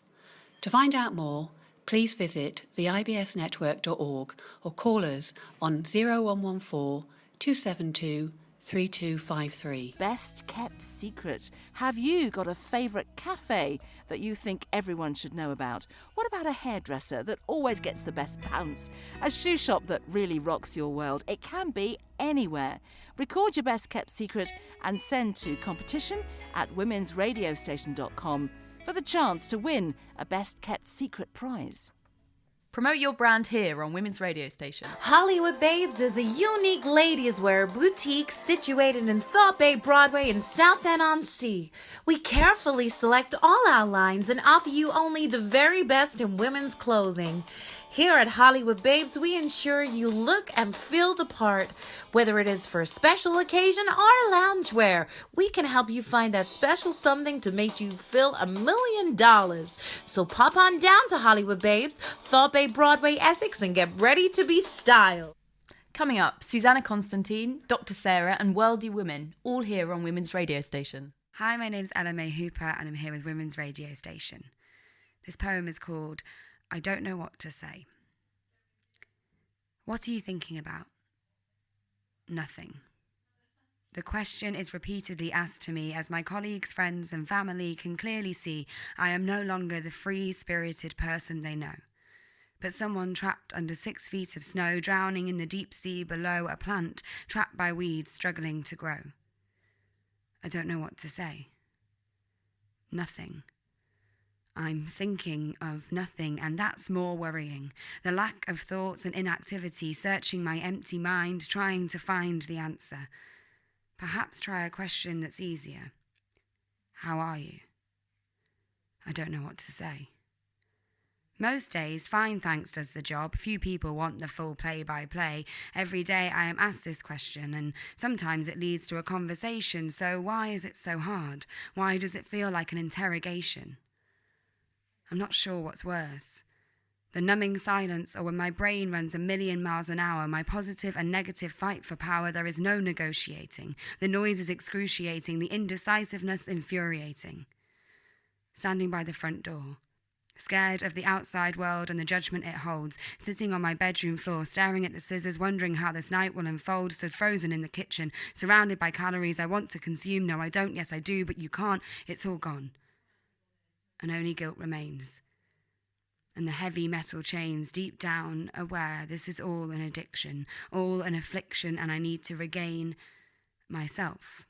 To find out more, please visit theibsnetwork.org or call us on 0114 272 3253. Best kept secret. Have you got a favourite cafe that you think everyone should know about? What about a hairdresser that always gets the best bounce? A shoe shop that really rocks your world? It can be anywhere. Record your best kept secret and send to competition@womensradiostation.com for the chance to win a best kept secret prize. Promote your brand here on Women's Radio Station. Hollywood Babes is a unique ladies' wear boutique situated in Thought Bay Broadway in Southend-on-Sea. We carefully select all our lines and offer you only the very best in women's clothing. Here at Hollywood Babes, we ensure you look and feel the part. Whether it is for a special occasion or loungewear, we can help you find that special something to make you feel $1 million. So pop on down to Hollywood Babes, Thought Bay Broadway, Essex, and get ready to be styled. Coming up, Susanna Constantine, Dr. Sarah, and Worldly Women, all here on Women's Radio Station. Hi, my name's Ella May Hooper, and I'm here with Women's Radio Station. This poem is called I Don't Know What to Say. What are you thinking about? Nothing. The question is repeatedly asked to me as my colleagues, friends and family can clearly see I am no longer the free-spirited person they know, but someone trapped under 6 feet of snow, drowning in the deep sea below, a plant trapped by weeds struggling to grow. I don't know what to say. Nothing. I'm thinking of nothing, and that's more worrying. The lack of thoughts and inactivity, searching my empty mind, trying to find the answer. Perhaps try a question that's easier. How are you? I don't know what to say. Most days, fine thanks does the job. Few people want the full play-by-play. Every day I am asked this question, and sometimes it leads to a conversation. So why is it so hard? Why does it feel like an interrogation? I'm not sure what's worse. The numbing silence, or when my brain runs 1,000,000 miles an hour, my positive and negative fight for power, there is no negotiating. The noise is excruciating, the indecisiveness infuriating. Standing by the front door, scared of the outside world and the judgment it holds, sitting on my bedroom floor, staring at the scissors, wondering how this night will unfold, stood frozen in the kitchen, surrounded by calories I want to consume. No, I don't. Yes, I do, but you can't. It's all gone. And only guilt remains. and the heavy metal chains, deep down aware this is all an addiction, all an affliction, and I need to regain myself.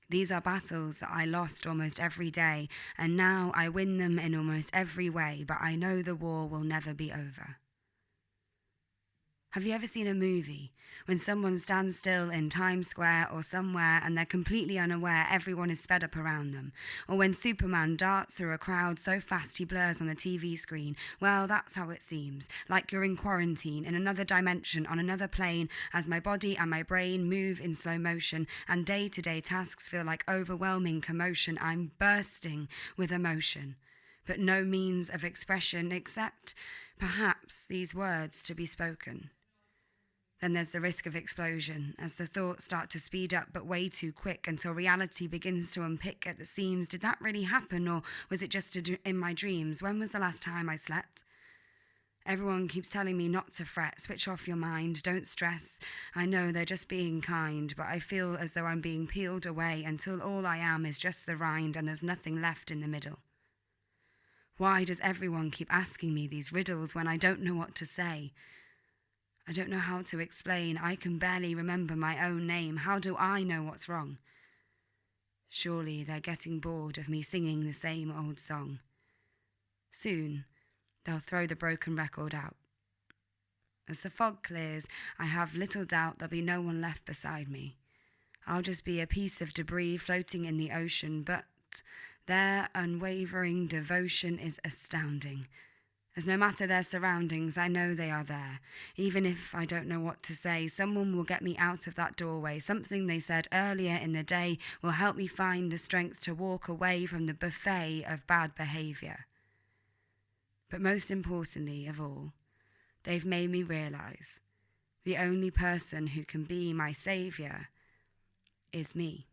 These are battles that I lost almost every day, and now I win them in almost every way, but I know the war will never be over. Have you ever seen a movie when someone stands still in Times Square or somewhere and they're completely unaware everyone is sped up around them? Or when Superman darts through a crowd so fast he blurs on the TV screen? Well, that's how it seems, like you're in quarantine, in another dimension, on another plane, as my body and my brain move in slow motion and day-to-day tasks feel like overwhelming commotion. I'm bursting with emotion, but no means of expression except perhaps these words to be spoken. Then there's the risk of explosion, as the thoughts start to speed up but way too quick until reality begins to unpick at the seams. Did that really happen, or was it just in my dreams? When was the last time I slept? Everyone keeps telling me not to fret, switch off your mind, don't stress. I know they're just being kind, but I feel as though I'm being peeled away until all I am is just the rind and there's nothing left in the middle. Why does everyone keep asking me these riddles when I don't know what to say? I don't know how to explain. I can barely remember my own name. How do I know what's wrong? Surely they're getting bored of me singing the same old song. Soon, they'll throw the broken record out. As the fog clears, I have little doubt there'll be no one left beside me. I'll just be a piece of debris floating in the ocean, but their unwavering devotion is astounding. As no matter their surroundings, I know they are there. Even if I don't know what to say, someone will get me out of that doorway. Something they said earlier in the day will help me find the strength to walk away from the buffet of bad behaviour. But most importantly of all, they've made me realise the only person who can be my saviour is me.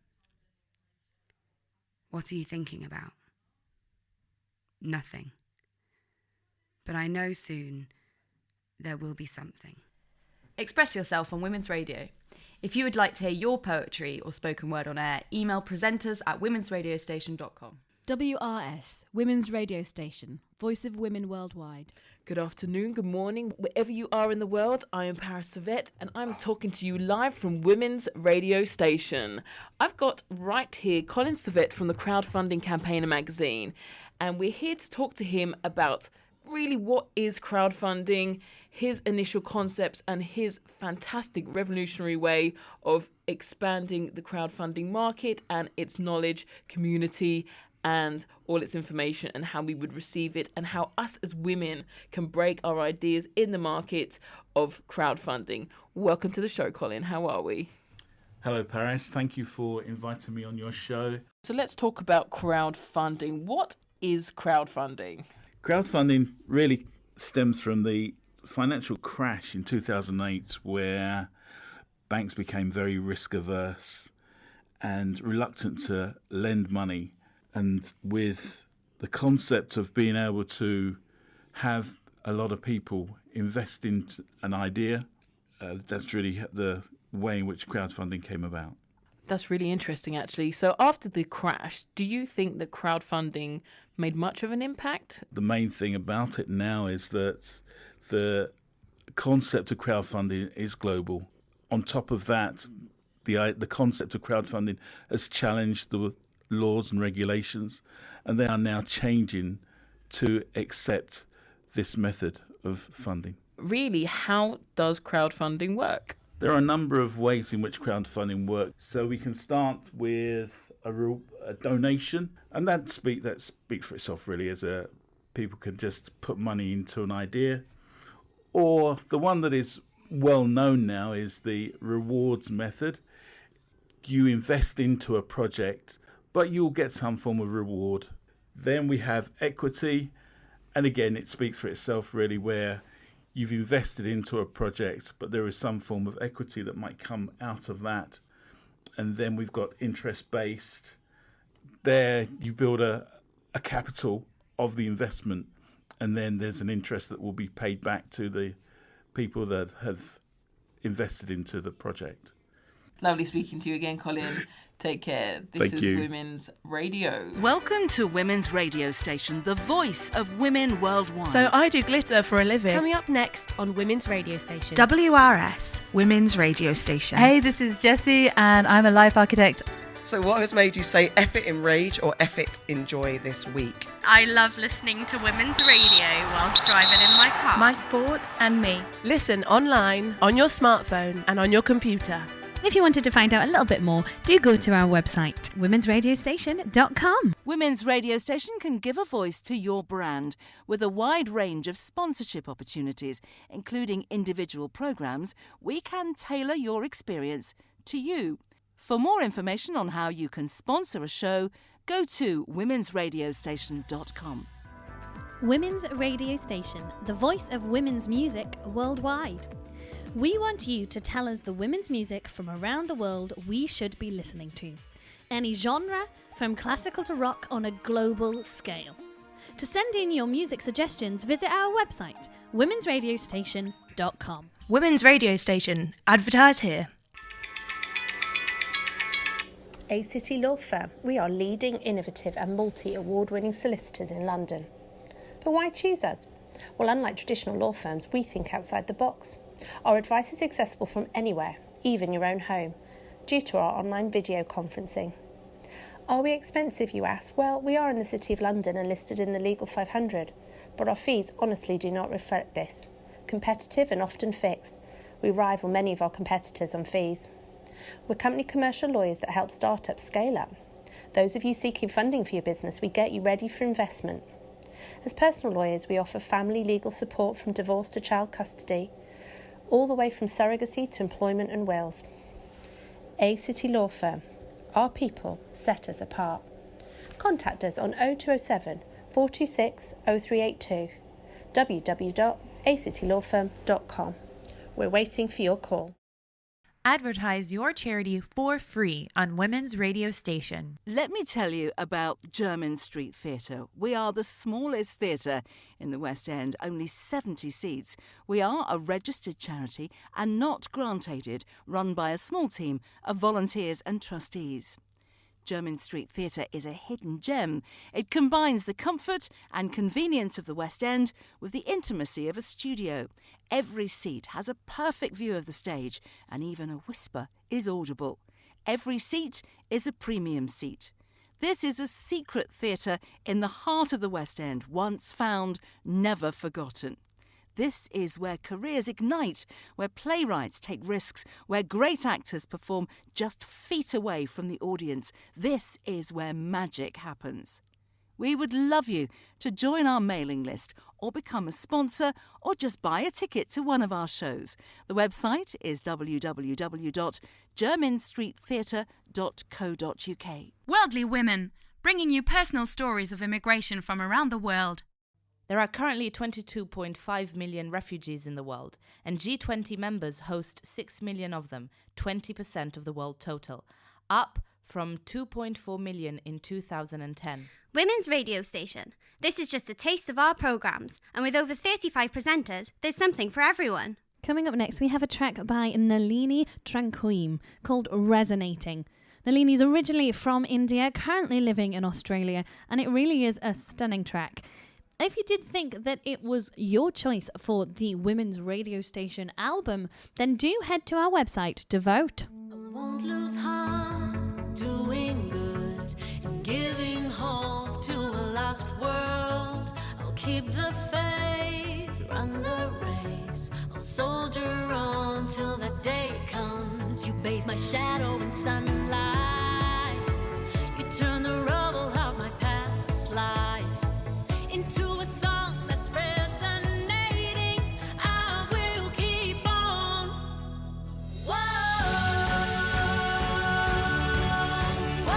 What are you thinking about? Nothing. But I know soon there will be something. Express yourself on Women's Radio. If you would like to hear your poetry or spoken word on air, email presenters@womensradiostation.com. WRS, Women's Radio Station, voice of women worldwide. Good afternoon, good morning, wherever you are in the world. I am Paris Savette and I'm talking to you live from Women's Radio Station. I've got right here Colin Savette from the Crowdfunding Campaigner magazine, and we're here to talk to him about really what is crowdfunding, his initial concepts, and his fantastic revolutionary way of expanding the crowdfunding market and its knowledge community and all its information, and how we would receive it, and how us as women can break our ideas in the market of crowdfunding. Welcome to the show, Colin. How are we? Hello, Paris. Thank you for inviting me on your show. So let's talk about crowdfunding. What is crowdfunding? Crowdfunding really stems from the financial crash in 2008, where banks became very risk averse and reluctant to lend money. And with the concept of being able to have a lot of people invest in an idea, that's really the way in which crowdfunding came about. That's really interesting, actually. So after the crash, do you think that crowdfunding made much of an impact? The main thing about it now is that the concept of crowdfunding is global. On top of that, the concept of crowdfunding has challenged the laws and regulations, and they are now changing to accept this method of funding. Really, how does crowdfunding work? There are a number of ways in which crowdfunding works. So we can start with a donation, and that speaks for itself really, as people can just put money into an idea. Or the one that is well known now is the rewards method. You invest into a project, but you'll get some form of reward. Then we have equity, and again it speaks for itself really, where you've invested into a project, but there is some form of equity that might come out of that. And then we've got interest-based. There you build a capital of the investment, and then there's an interest that will be paid back to the people that have invested into the project. Lovely speaking to you again, Colin. Take care. This is Women's Radio. Welcome to Women's Radio Station, the voice of women worldwide. So I do glitter for a living. Coming up next on Women's Radio Station. WRS, Women's Radio Station. Hey, this is Jessie, and I'm a life architect. So what has made you say F it in rage or F it in joy this week? I love listening to women's radio whilst driving in my car. My sport and me. Listen online, on your smartphone and on your computer. If you wanted to find out a little bit more, do go to our website, womensradiostation.com. Women's Radio Station can give a voice to your brand with a wide range of sponsorship opportunities, including individual programmes. We can tailor your experience to you. For more information on how you can sponsor a show, go to womensradiostation.com. Women's Radio Station, the voice of women's music worldwide. We want you to tell us the women's music from around the world we should be listening to. Any genre, from classical to rock on a global scale. To send in your music suggestions, visit our website, womensradiostation.com. Women's Radio Station. Advertise here. A City Law Firm. We are leading, innovative and multi-award-winning solicitors in London. But why choose us? Well, unlike traditional law firms, we think outside the box. Our advice is accessible from anywhere, even your own home, due to our online video conferencing. Are we expensive, you ask? Well, we are in the City of London and listed in the Legal 500, but our fees honestly do not reflect this. Competitive and often fixed, we rival many of our competitors on fees. We're company commercial lawyers that help startups scale up. Those of you seeking funding for your business, we get you ready for investment. As personal lawyers, we offer family legal support from divorce to child custody, all the way from surrogacy to employment and wills. A City Law Firm. Our people set us apart. Contact us on 0207 426 0382, www.acitylawfirm.com. We're waiting for your call. Advertise your charity for free on Women's Radio Station. Let me tell you about Jermyn Street Theatre. We are the smallest theatre in the West End, only 70 seats. We are a registered charity and not grant-aided, run by a small team of volunteers and trustees. Jermyn Street Theatre is a hidden gem. It combines the comfort and convenience of the West End with the intimacy of a studio. Every seat has a perfect view of the stage, and even a whisper is audible. Every seat is a premium seat. This is a secret theatre in the heart of the West End, once found, never forgotten. This is where careers ignite, where playwrights take risks, where great actors perform just feet away from the audience. This is where magic happens. We would love you to join our mailing list or become a sponsor or just buy a ticket to one of our shows. The website is www.jermynstreettheatre.co.uk. Worldly Women, bringing you personal stories of immigration from around the world. There are currently 22.5 million refugees in the world, and G20 members host 6 million of them, 20% of the world total, up from 2.4 million in 2010. Women's Radio Station. This is just a taste of our programmes, and with over 35 presenters, there's something for everyone. Coming up next, we have a track by Nalini Tranquim called Resonating. Nalini is originally from India, currently living in Australia, and it really is a stunning track. If you did think that it was your choice for the Women's Radio Station album, then do head to our website to vote. I won't lose heart doing good and giving hope to a lost world. I'll keep the faith, run the race. I'll soldier on till that day comes. You bathe my shadow in sunlight. You turn the rubble of my past life into a song that's resonating. I will keep on. Whoa, whoa,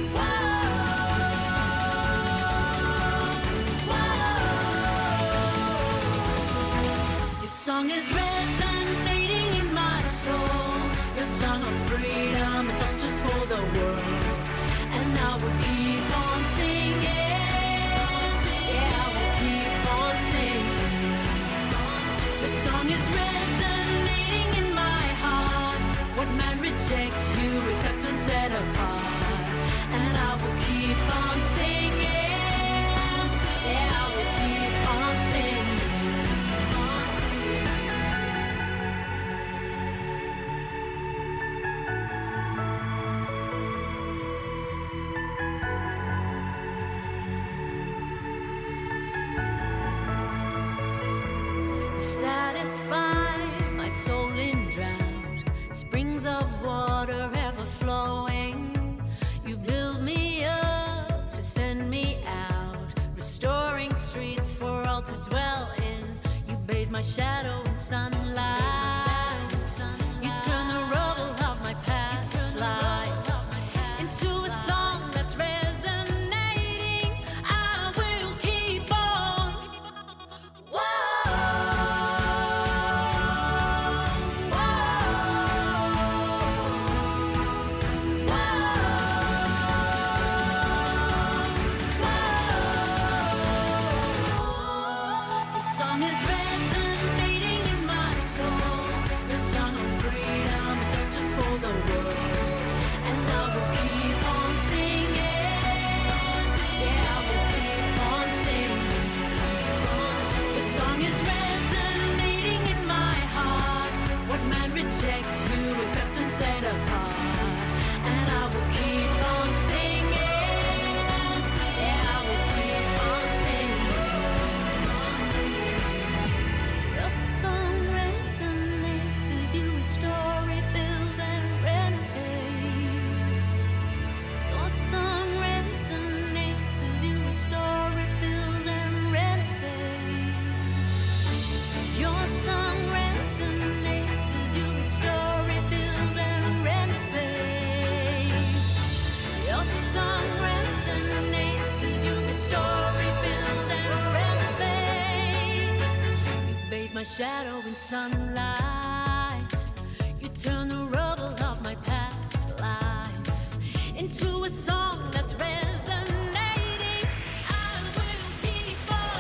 whoa. Your song is resonating in my soul. Your song of freedom and justice for the world. And I will keep on singing. Yeah, I will keep on singing. The song is resonating in my heart. springs of water ever flowing. You build me up to send me out, restoring streets for all to dwell in. You bathe my shadow in sunlight. You turn the rubble of my past life into a song that's resonating. I will keep on. The song is resonating in my soul. The song of freedom, justice for the world. And I will keep on singing. Yeah, I will keep on singing. The song is resonating in my heart. What man rejects, you accept and set apart. And I will keep on singing. Yeah, I will keep on singing. Your song resonates as you restore, rebuild, and renovate. Your song resonates as you restore, rebuild, and renovate. Your song resonates as you restore, rebuild, and renovate. Your song resonates as you restore, rebuild, and renovate. You bathe my shadow in sunlight. You turn the rubble of my past life into a song that's resonating. I will keep on.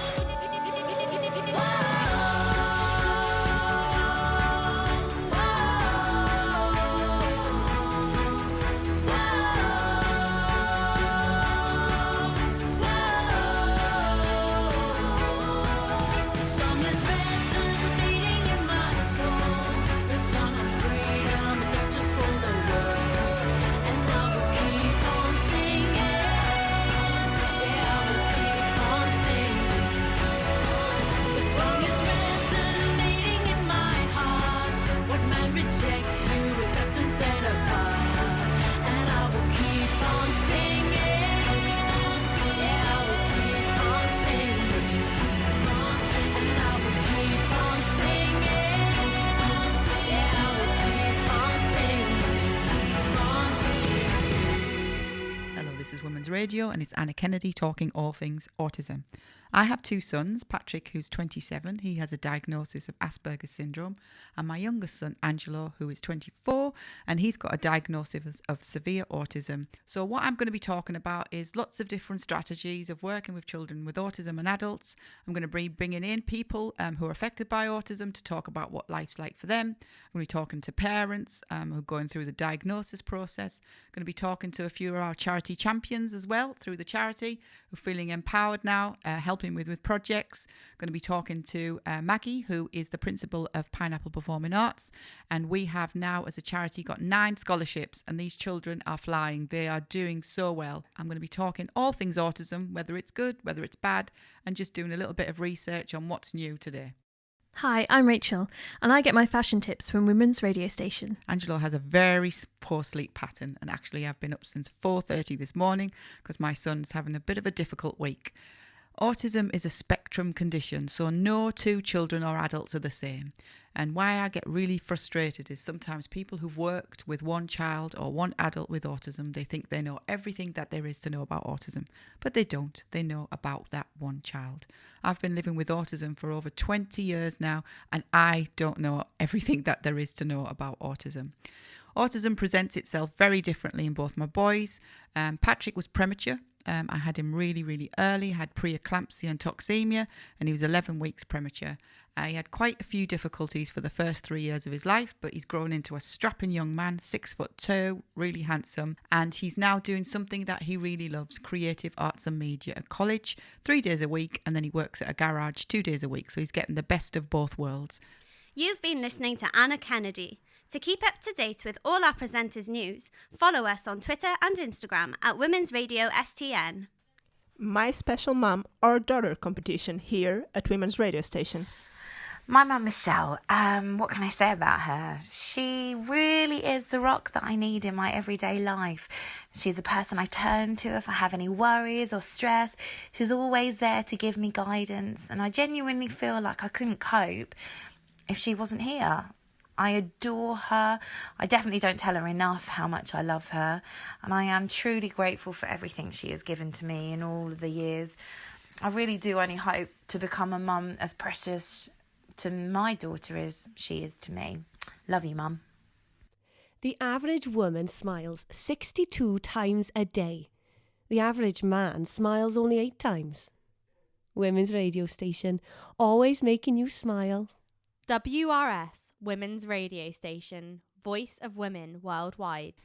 The song is resonating in my soul. The song of freedom, justice for the world. And I will keep on singing. Yeah, I will keep on singing. The song is resonating in my heart. What man rejects, you accept and set apart. And I will keep on singing. Yeah, I will keep on singing. And I will keep on singing. Yeah, I will keep on singing. Hello, this is Women's Radio and it's Anna Kennedy talking all things autism. I have two sons, Patrick, who's 27. He has a diagnosis of Asperger's syndrome. And my youngest son, Angelo, who is 24, and he's got a diagnosis of severe autism. So what I'm going to be talking about is lots of different strategies of working with children with autism and adults. I'm going to be bringing in people who are affected by autism to talk about what life's like for them. I'm going to be talking to parents who are going through the diagnosis process. I'm going to be talking to a few of our charity champions as well through the charity who are feeling empowered now, helping with projects. I'm going to be talking to Maggie, who is the principal of Pineapple Performing Arts, and we have now as a charity got 9 scholarships, and these children are flying. They are doing so well. I'm going to be talking all things autism, whether it's good, whether it's bad, and just doing a little bit of research on what's new today. Hi, I'm Rachel, and I get my fashion tips from Women's Radio Station. Angelo has a very poor sleep pattern, and actually I've been up since 4:30 this morning because my son's having a bit of a difficult week. Autism is a spectrum condition, so no two children or adults are the same. And why I get really frustrated is sometimes people who've worked with one child or one adult with autism, they think they know everything that there is to know about autism, but they don't. They know about that one child. I've been living with autism for over 20 years now, and I don't know everything that there is to know about autism. Autism presents itself very differently in both my boys. Patrick was premature. I had him really, really early, had preeclampsia and toxemia, and he was 11 weeks premature. He had quite a few difficulties for the first 3 years of his life, but he's grown into a strapping young man, 6'2", really handsome, and he's now doing something that he really loves, creative arts and media at college, 3 days a week, and then he works at a garage 2 days a week, so he's getting the best of both worlds. You've been listening to Anna Kennedy. To keep up to date with all our presenters' news, follow us on Twitter and Instagram at Women's Radio STN. My Special Mom or Daughter competition here at Women's Radio Station. My mum, Michelle, what can I say about her? She really is the rock that I need in my everyday life. She's a person I turn to if I have any worries or stress. She's always there to give me guidance, and I genuinely feel like I couldn't cope if she wasn't here. I adore her. I definitely don't tell her enough how much I love her, and I am truly grateful for everything she has given to me in all of the years. I really do only hope to become a mum as precious to my daughter as she is to me. Love you, Mum. The average woman smiles 62 times a day. The average man smiles only 8 times. Women's radio station, always making you smile. WRS, Women's Radio Station, voice of women worldwide.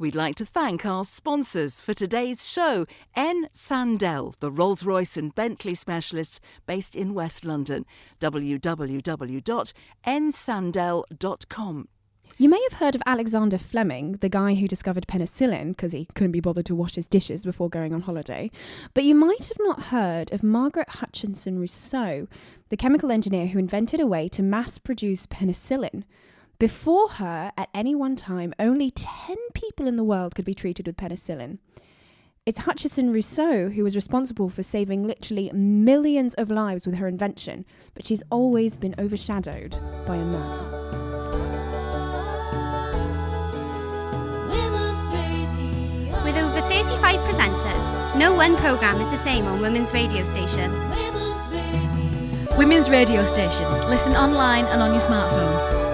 We'd like to thank our sponsors for today's show, N. Sandell, the Rolls-Royce and Bentley specialists based in West London. www.nsandell.com. You may have heard of Alexander Fleming, the guy who discovered penicillin because he couldn't be bothered to wash his dishes before going on holiday. But you might have not heard of Margaret Hutchinson Rousseau, the chemical engineer who invented a way to mass-produce penicillin. Before her, at any one time, only 10 people in the world could be treated with penicillin. It's Hutchinson Rousseau who was responsible for saving literally millions of lives with her invention, but she's always been overshadowed by a man. With over 35 presenters, no one programme is the same on Women's Radio Station. Women's Radio Station. Listen online and on your smartphone.